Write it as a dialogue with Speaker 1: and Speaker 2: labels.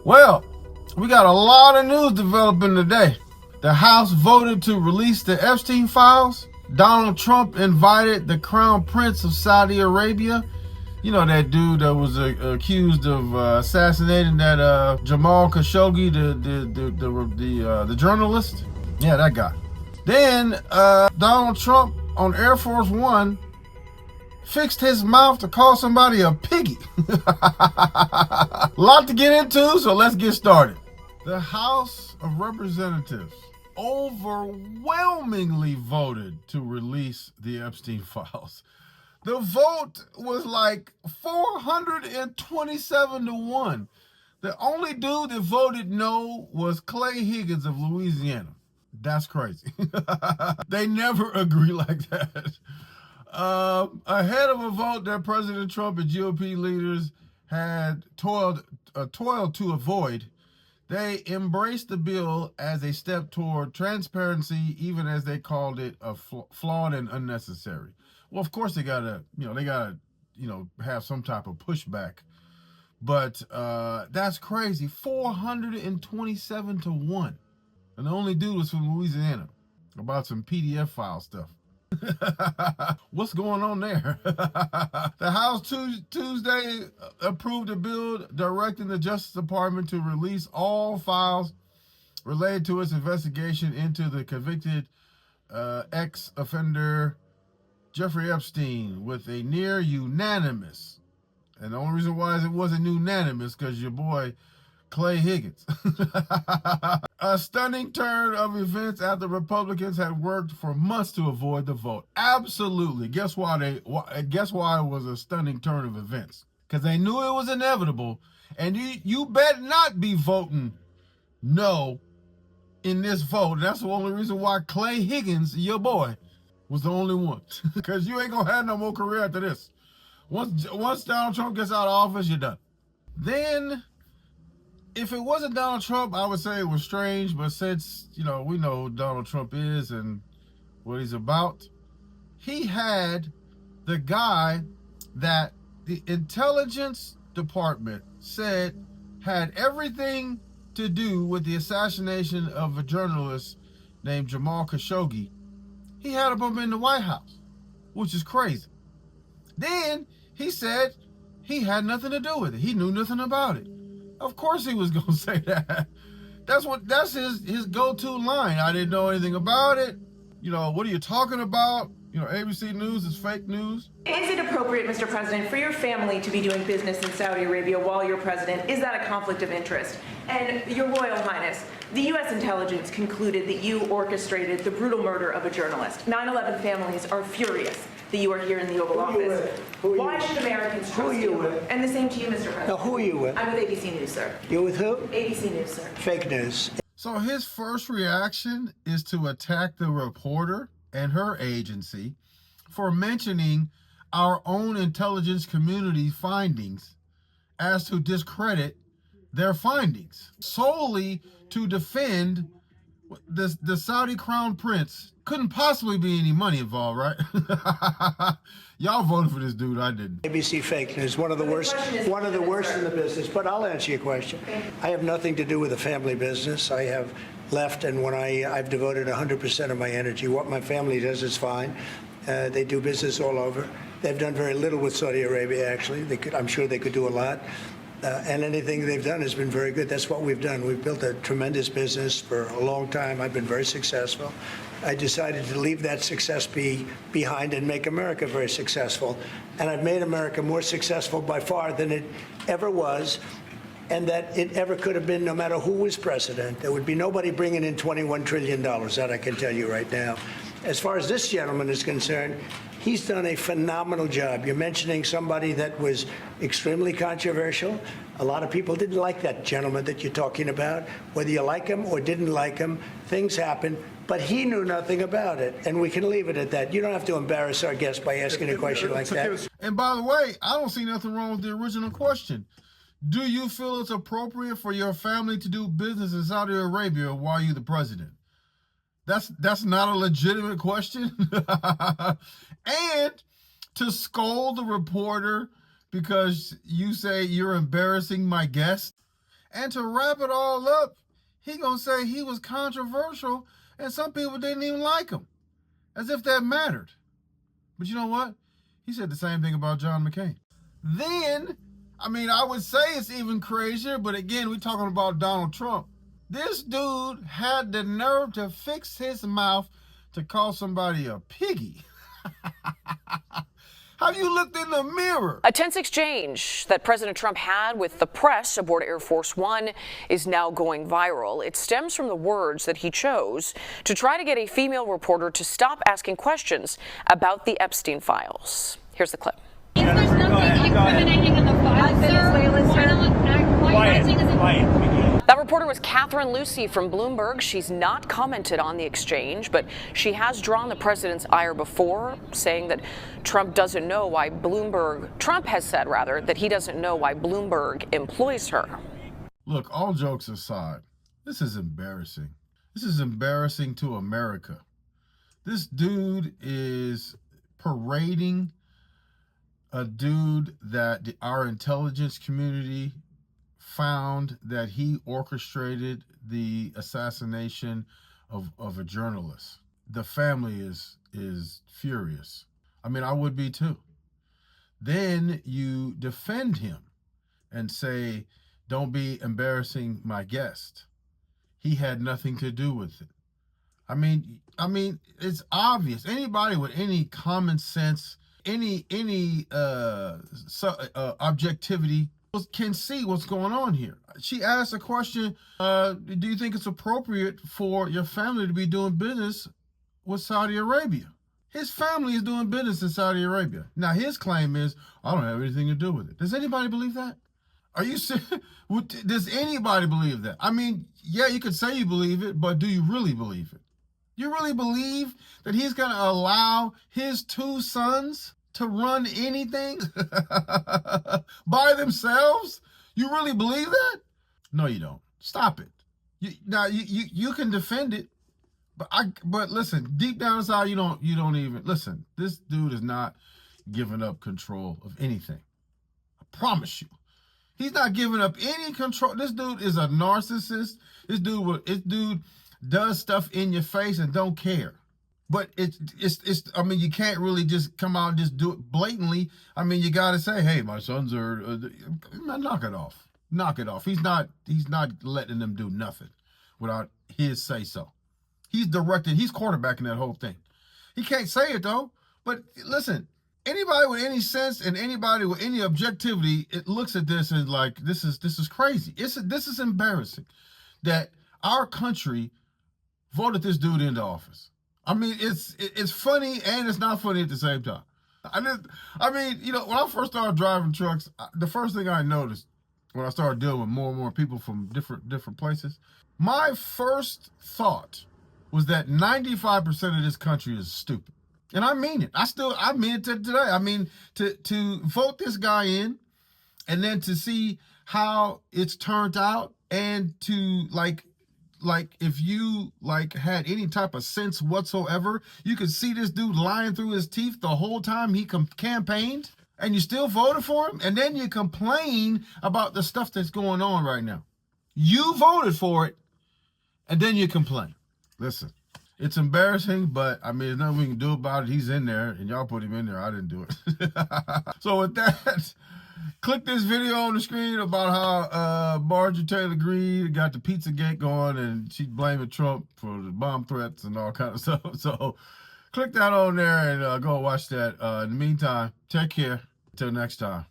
Speaker 1: Well, we got a lot of news developing today. The House voted to release the Epstein files. Donald Trump invited the Crown Prince of Saudi Arabia. You know, that dude that was accused of assassinating that Jamal Khashoggi, the journalist. Yeah, that guy. Then Donald Trump on Air Force One fixed his mouth to call somebody a piggy. A lot to get into, so let's get started. The House of Representatives overwhelmingly voted to release the Epstein files. The vote was like 427 to 1. The only dude that voted no was Clay Higgins of Louisiana. That's crazy. They never agree like that. Ahead of a vote that President Trump and GOP leaders had toiled to avoid, they embraced the bill as a step toward transparency, even as they called it a flawed and unnecessary. Well, of course they gotta have some type of pushback, but that's crazy. 427 to 1, and the only dude was from Louisiana about some PDF file stuff. What's going on there? The House Tuesday approved a bill directing the Justice Department to release all files related to its investigation into the convicted ex-offender Jeffrey Epstein with a near unanimous, and the only reason why it wasn't unanimous because your boy Clay Higgins. A stunning turn of events after Republicans had worked for months to avoid the vote. Absolutely. Guess why it was a stunning turn of events? Because they knew it was inevitable, and you better not be voting no in this vote. That's the only reason why Clay Higgins, your boy, was the only one. Because you ain't gonna have no more career after this. Once Donald Trump gets out of office, you're done. Then, if it wasn't Donald Trump, I would say it was strange, but since, we know who Donald Trump is and what he's about, he had the guy that the intelligence department said had everything to do with the assassination of a journalist named Jamal Khashoggi. He had him in the White House, which is crazy. Then he said he had nothing to do with it. He knew nothing about it. Of course he was going to say that. That's his go-to line. I didn't know anything about it. What are you talking about? ABC News is fake news.
Speaker 2: Is it appropriate, Mr. President, for your family to be doing business in Saudi Arabia while you're president? Is that a conflict of interest? And Your Royal Highness, the U.S. intelligence concluded that you orchestrated the brutal murder of a journalist. 9/11 families are furious that you are here in the Oval Office. Why should Americans trust you? And the same to you, Mr. President.
Speaker 3: Now, who are you with?
Speaker 2: I'm with ABC News, sir.
Speaker 3: You're with who?
Speaker 2: ABC News, sir.
Speaker 3: Fake news.
Speaker 1: So his first reaction is to attack the reporter and her agency for mentioning our own intelligence community findings as to discredit their findings, solely to defend the Saudi Crown Prince. Couldn't possibly be any money involved, right? Y'all voted for this dude, I didn't.
Speaker 3: ABC fake news, one of the worst in the business. But I'll answer your question. I have nothing to do with the family business. I have left, and when I've devoted 100% of my energy. What my family does is fine. They do business all over. They've done very little with Saudi Arabia, actually. I'm sure they could do a lot. And anything they've done has been very good. That's what we've done. We've built a tremendous business for a long time. I've been very successful. I decided to leave that success behind and make America very successful. And I've made America more successful by far than it ever was, and that it ever could have been, no matter who was president. There would be nobody bringing in $21 trillion, that I can tell you right now. As far as this gentleman is concerned, he's done a phenomenal job. You're mentioning somebody that was extremely controversial. A lot of people didn't like that gentleman that you're talking about. Whether you like him or didn't like him, things happen. But he knew nothing about it, and we can leave it at that. You don't have to embarrass our guest by asking a question like that.
Speaker 1: And by the way, I don't see nothing wrong with the original question. Do you feel it's appropriate for your family to do business in Saudi Arabia while you're the president? That's not a legitimate question. And to scold the reporter because you say you're embarrassing my guest. And to wrap it all up, he gonna say he was controversial and some people didn't even like him. As if that mattered. But you know what? He said the same thing about John McCain. Then, I mean, I would say it's even crazier, but again, we're talking about Donald Trump. This dude had the nerve to fix his mouth to call somebody a piggy. Have you looked in the mirror?
Speaker 4: A tense exchange that President Trump had with the press aboard Air Force One is now going viral. It stems from the words that he chose to try to get a female reporter to stop asking questions about the Epstein files. Here's the clip.
Speaker 5: Is there something incriminating in the files, sir?
Speaker 4: That reporter was Catherine Lucy from Bloomberg. She's not commented on the exchange, but she has drawn the president's ire before, saying that Trump has said, rather, that he doesn't know why Bloomberg employs her.
Speaker 1: Look, all jokes aside, this is embarrassing. This is embarrassing to America. This dude is parading a dude that our intelligence community found that he orchestrated the assassination of a journalist. The family is furious. I mean, I would be too. Then you defend him and say, don't be embarrassing my guest. He had nothing to do with it. I mean, it's obvious. Anybody with any common sense, any objectivity can see what's going on here. She asked a question, do you think it's appropriate for your family to be doing business with Saudi Arabia? His family is doing business in Saudi Arabia. Now, his claim is, I don't have anything to do with it. Does anybody believe that? Are you serious? Does anybody believe that? I mean, yeah, you could say you believe it, but do you really believe it? You really believe that he's going to allow his two sons to run anything by themselves? You really believe that? No, you don't. Stop it. You can defend it, but listen, deep down inside, you don't even listen. This dude is not giving up control of anything. I promise you. He's not giving up any control. This dude is a narcissist. This dude does stuff in your face and don't care. But it's I mean, you can't really just come out and just do it blatantly. I mean, you got to say, hey, my sons are, knock it off. Knock it off. He's not letting them do nothing without his say so. He's quarterbacking that whole thing. He can't say it though. But listen, anybody with any sense and anybody with any objectivity, it looks at this and like, this is crazy. This is embarrassing that our country voted this dude into office. I mean, it's funny and it's not funny at the same time. I mean, you know, when I first started driving trucks, the first thing I noticed when I started dealing with more and more people from different places, my first thought was that 95% of this country is stupid. And I mean it. I mean it today. I mean, to vote this guy in and then to see how it's turned out and to like if you had any type of sense whatsoever, you could see this dude lying through his teeth the whole time he campaigned and you still voted for him. And then you complain about the stuff that's going on right now. You voted for it and then you complain. Listen, it's embarrassing, but I mean, there's nothing we can do about it. He's in there and y'all put him in there. I didn't do it. So with that, click this video on the screen about how Marjorie Taylor Greene got the Pizzagate going and she's blaming Trump for the bomb threats and all kind of stuff. So click that on there and go watch that. In the meantime, take care. Until next time.